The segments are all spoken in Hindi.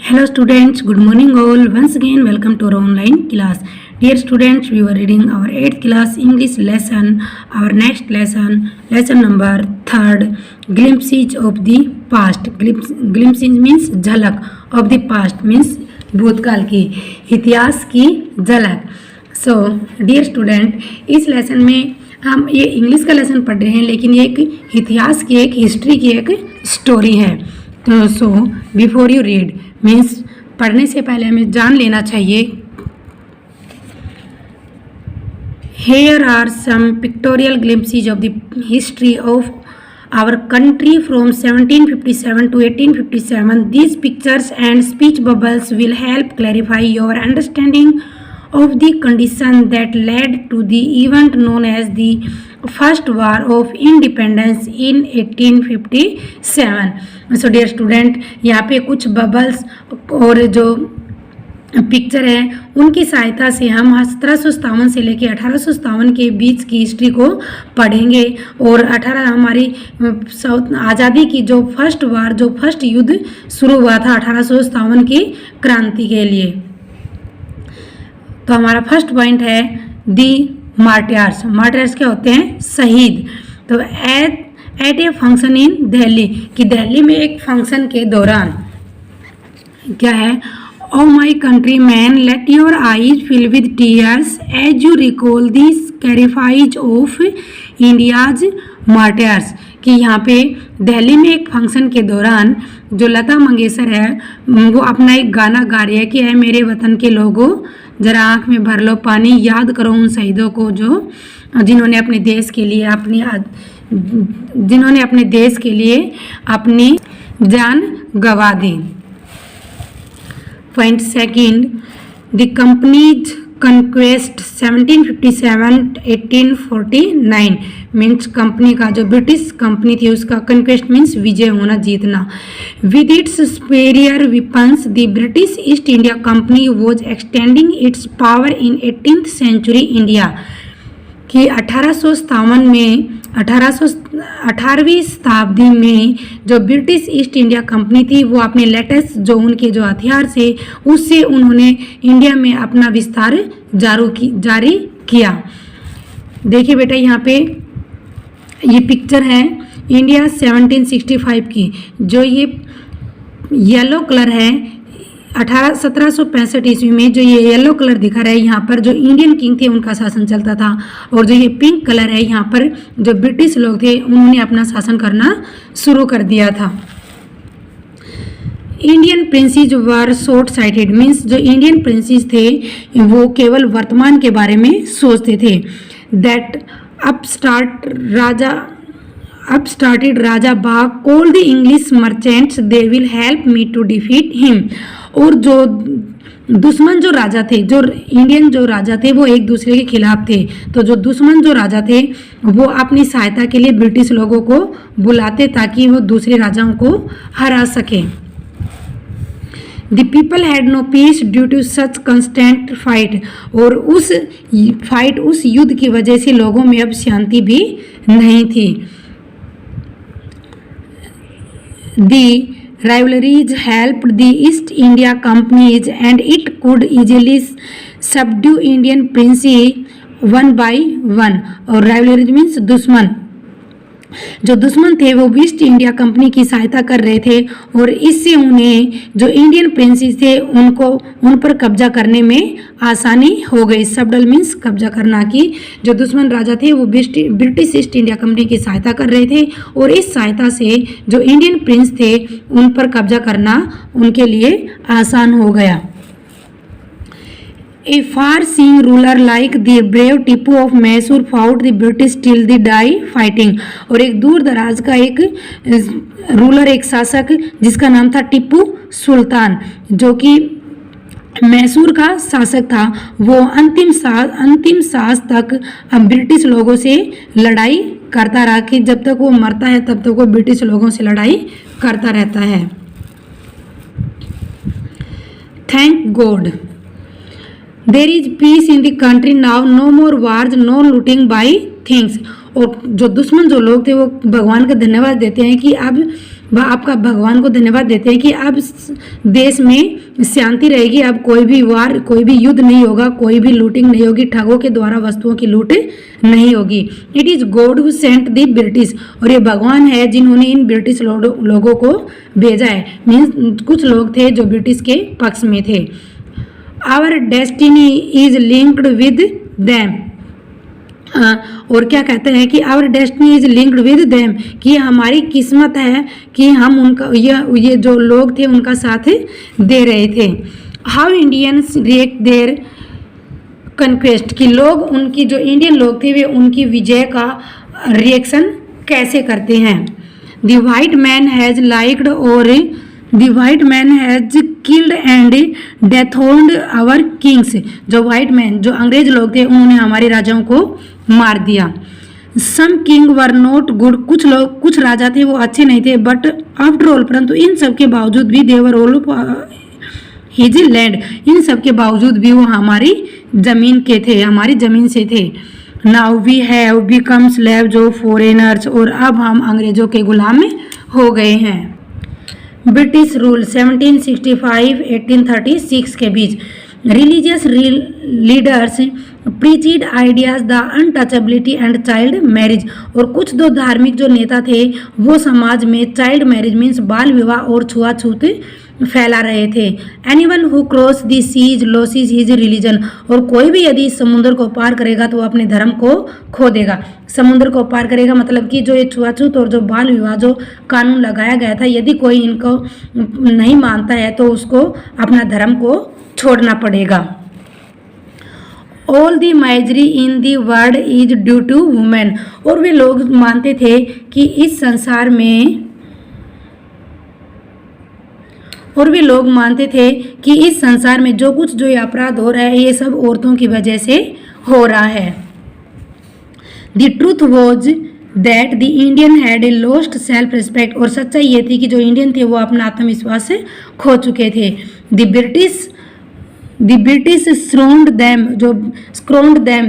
Hello students, good morning all. Once again welcome to our online class. Dear students, we were reading our 8th class English lesson. Our next lesson number 3rd, glimpses of the past. Glimpses means झलक, of the past means भूतकाल की, इतिहास की झलक. So dear student, इस लेसन में हम ये इंग्लिश का लेसन पढ़ रहे हैं, लेकिन ये एक इतिहास की, एक हिस्ट्री की एक स्टोरी है. तो so before you read means पढ़ने से पहले हमें जान लेना चाहिए. Here are some pictorial glimpses of the history of our country from 1757 to 1857. These pictures and speech bubbles will help clarify your understanding of the condition that led to the event known as the First War of Independence in 1857. So dear student, यहाँ पे कुछ बबल्स और जो पिक्चर है उनकी सहायता से हम 1757 से लेकर 1857 के बीच की हिस्ट्री को पढ़ेंगे. और 18 हमारी आज़ादी की जो फर्स्ट वार, जो फर्स्ट युद्ध शुरू हुआ था 1857 की क्रांति के लिए. तो हमारा फर्स्ट पॉइंट है दी मार्टियर्स. मार्टियर्स क्या होते हैं? शहीद. तो at a function in Delhi, कि दिल्ली में एक फंक्शन के दौरान क्या है? Oh my countrymen, let your eyes fill with tears as you recall the sacrifice of India's martyrs. कि यहाँ पे दिल्ली में एक फंक्शन के दौरान जो लता मंगेशकर है वो अपना एक गाना गा रही है कि है मेरे वतन के लोगों जरा आँख में भर लो पानी, याद करो उन शहीदों को जिन्होंने अपने देश के लिए अपनी जान गंवा दी. Point second, the company's conquest 1757-1849 means company का जो ब्रिटिश कंपनी थी उसका कंक्वेस्ट मीन्स विजय होना, जीतना. With its superior weapons the British East India Company was extending its power in 18th century India. कि 18वीं शताब्दी में जो ब्रिटिश ईस्ट इंडिया कंपनी थी वो अपने लेटेस्ट जो उनके जो हथियार से उससे उन्होंने इंडिया में अपना विस्तार जारी किया. देखिए बेटा यहाँ पे ये पिक्चर है इंडिया 1765 की. जो ये येलो कलर है 1765 ईस्वी में जो ये येलो कलर दिखा रहा है यहाँ पर जो इंडियन किंग थे उनका शासन चलता था. और जो ये पिंक कलर है यहाँ पर जो ब्रिटिश लोग थे उन्होंने अपना शासन करना शुरू कर दिया था. Indian princes were short sighted means जो इंडियन प्रिंसेस थे वो केवल वर्तमान के बारे में सोचते थे. दैट upstarted राजा बाग call the English merchants they will help me to defeat him. और जो दुश्मन जो राजा थे, जो इंडियन जो राजा थे वो एक दूसरे के खिलाफ थे. तो जो दुश्मन जो राजा थे वो अपनी सहायता के लिए ब्रिटिश लोगों को बुलाते ताकि वो दूसरे राजाओं को हरा सके. The people had no peace due to such constant fight. और उस युद्ध की वजह से लोगों में अब शांति भी नहीं थी. The rivalries helped the East India companies and it could easily subdue Indian princes one by one. और rivalries means दुश्मन. जो दुश्मन थे वो ईस्ट इंडिया कंपनी की सहायता कर रहे थे और इससे उन्हें जो इंडियन प्रिंसेस थे उन पर कब्जा करने में आसानी हो गई. सबडल मीन्स कब्जा करना. कि जो दुश्मन राजा थे वो ब्रिटिश ईस्ट इंडिया कंपनी की सहायता कर रहे थे और इस सहायता से जो इंडियन प्रिंस थे उन पर कब्जा करना उनके लिए आसान हो गया. A far-seeing ruler like the brave Tipu of Mysore fought the British till the die fighting. और एक दूर दराज का एक रूलर, एक शासक जिसका नाम था टिप्पू सुल्तान, जो कि मैसूर का शासक था, वो अंतिम सांस तक ब्रिटिश लोगों से लड़ाई करता रहा. कि जब तक वो मरता है तब तक वो ब्रिटिश लोगों से लड़ाई करता रहता है. Thank God there is peace in the country now, no more wars, no looting by things. और जो दुश्मन जो लोग थे वो भगवान का धन्यवाद देते हैं कि अब आपका भगवान को धन्यवाद देते हैं कि अब देश में शांति रहेगी, अब कोई भी वार, कोई भी युद्ध नहीं होगा, कोई भी लूटिंग नहीं होगी, ठगों के द्वारा वस्तुओं की लूट नहीं होगी। It is God who sent the British, और ये भगवान है जिन्होंने इन ब्रिटिश लोगों को भेजा है। मीन्स कुछ लोग थे जो ब्रिटिश के पक्ष में थे। Our destiny is linked with them, और क्या कहते हैं कि our destiny is linked with them, कि हमारी किस्मत है कि हम उनका ये जो लोग थे उनका साथ दे रहे थे। How Indians react their conquest, कि लोग उनकी जो इंडियन लोग थे वे उनकी विजय का रिएक्शन कैसे करते हैं। The white man has liked और the white man has killed and dethroned our kings, जो वाइट मैन, जो अंग्रेज लोग थे, उन्होंने हमारे राजाओं को मार दिया। सम किंग वर नॉट गुड, कुछ राजा थे वो अच्छे नहीं थे, बट आफ्टर ऑल, परंतु इन सब के बावजूद भी देवर ऑल हिज लैंड, इन सब के बावजूद भी वो हमारी जमीन के थे, हमारी जमीन से थे। Now we have become slaves of foreigners, और अब हम अंग्रेजों के गुलाम हो गए हैं। ब्रिटिश रूल 1765-1836 के बीच religious leaders preached ideas the untouchability and child marriage, और कुछ दो धार्मिक जो नेता थे वो समाज में चाइल्ड मैरिज मीन्स बाल विवाह और छुआछूत फैला रहे थे। Anyone who cross the seas loses his religion, और कोई भी यदि समुद्र को पार करेगा तो वो अपने धर्म को खो देगा। समुद्र को पार करेगा मतलब कि जो ये छुआछूत और जो बाल विवाह जो कानून लगाया गया था, यदि कोई इनको नहीं मानता है तो उसको अपना धर्म को छोड़ना पड़ेगा। All the misery in the world is due to women, और वे लोग मानते थे कि इस संसार में, और वे लोग मानते थे कि इस संसार में जो कुछ जो ये अपराध हो रहा है ये सब औरतों की वजह से हो रहा है। The truth was that the Indian had a lost self respect, और सच्चाई ये थी कि जो इंडियन थे वो अपना आत्मविश्वास से खो चुके थे। द ब्रिटिश स्क्रोन्ड दैम,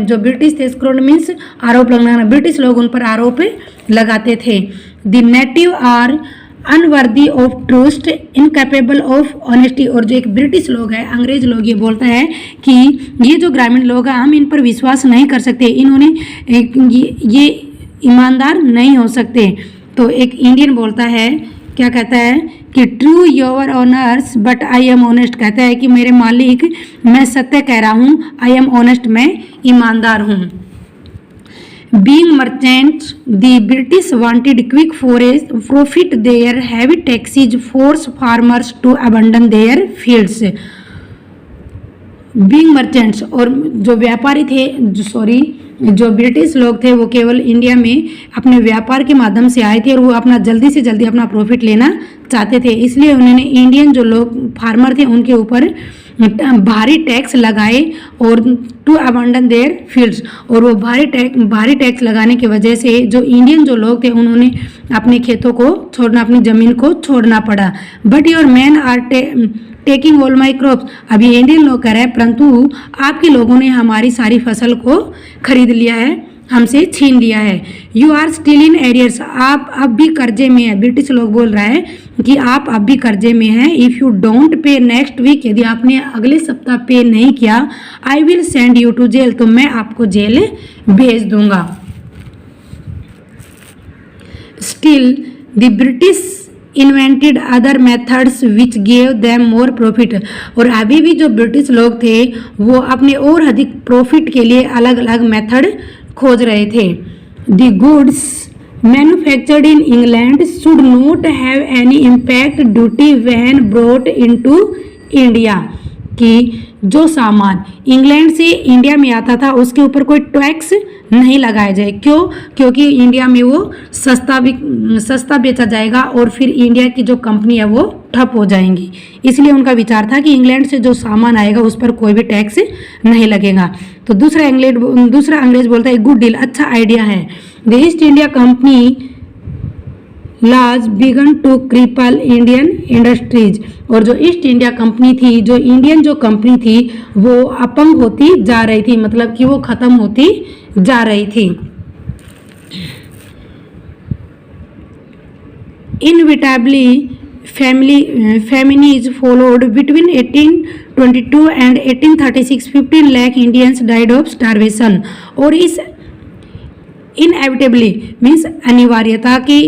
जो ब्रिटिश थे, स्क्रोन्ड मीन्स आरोप लगाना, ब्रिटिश लोग उन पर आरोप लगाते थे। The native are unworthy of trust, incapable of honesty, और जो एक ब्रिटिश लोग है, अंग्रेज लोग ये बोलता है कि ये जो ग्रामीण लोग हैं हम इन पर विश्वास नहीं कर सकते, इन्होंने ये ईमानदार नहीं हो सकते। तो एक इंडियन बोलता है, क्या कहता है कि true your honours but I am honest, कहता है कि मेरे मालिक मैं सत्य कह रहा हूँ, आई एम ऑनेस्ट, मैं ईमानदार हूँ। Being merchants, the British wanted quick profit. Their heavy taxes forced farmers to abandon their fields. Being merchants, और जो व्यापारी थे, जो ब्रिटिश लोग थे वो केवल इंडिया में अपने व्यापार के माध्यम से आए थे और वो अपना जल्दी से जल्दी अपना प्रॉफिट लेना चाहते थे, इसलिए उन्होंने इंडियन जो लोग फार्मर थे उनके ऊपर भारी टैक्स लगाए और टू अबंडन देयर फील्ड्स, और वो भारी टैक्स लगाने की वजह से जो इंडियन जो लोग थे उन्होंने अपने खेतों को छोड़ना, अपनी ज़मीन को छोड़ना पड़ा। But your man are taking all my crops, अभी इंडियन लोग कह रहे हैं परंतु आपके लोगों ने हमारी सारी फसल को खरीद लिया है, हमसे छीन लिया है। You are still in arrears, आप अब भी कर्जे में हैं। ब्रिटिश लोग बोल रहा है कि आप अब भी कर्जे में हैं। If you don't pay next week, यदि आपने अगले सप्ताह पे नहीं किया, I will send you to jail, तो मैं आपको जेल भेज दूंगा। Still the British invented other methods which gave them more profit, और अभी भी जो ब्रिटिश लोग थे वो अपने और अधिक प्रॉफिट के लिए अलग अलग मेथड खोज रहे थे। The goods manufactured in England should not have any impact duty when brought into India, कि जो सामान इंग्लैंड से इंडिया में आता था उसके ऊपर कोई टैक्स नहीं लगाया जाए। क्यों? क्योंकि इंडिया में वो सस्ता बेचा जाएगा और फिर इंडिया की जो कंपनी है वो ठप हो जाएंगी, इसलिए उनका विचार था कि इंग्लैंड से जो सामान आएगा उस पर कोई भी टैक्स नहीं लगेगा। तो दूसरा अंग्रेज बोलता है गुड डील, अच्छा आइडिया है। द ईस्ट इंडिया कंपनी लाज began to cripple Indian industries, और जो ईस्ट इंडिया कंपनी थी, जो इंडियन जो कंपनी थी वो अपंग होती जा रही थी, मतलब कि वो खत्म होती जा रही थी। inevitably famines followed between 1822 and 1836. 15 lakh Indians died of starvation. और इस inevitably मीन्स अनिवार्यता की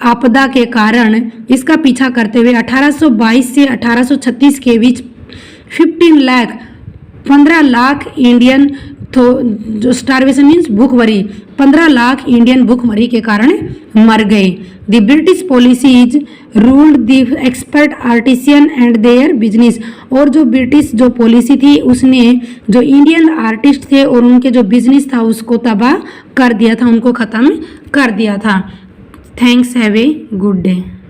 आपदा के कारण इसका पीछा करते हुए 1822 से 1836 के बीच 15 लाख इंडियन तो जो स्टारवेशन मीन्स भूखमरी 15 लाख इंडियन भूखमरी के कारण मर गए. The British policies ruled the expert artisan and their business. और जो ब्रिटिश जो पॉलिसी थी उसने जो इंडियन आर्टिस्ट थे और उनके जो बिजनेस था उसको तबाह कर दिया था, उनको ख़त्म कर दिया था. Thanks, have a good day.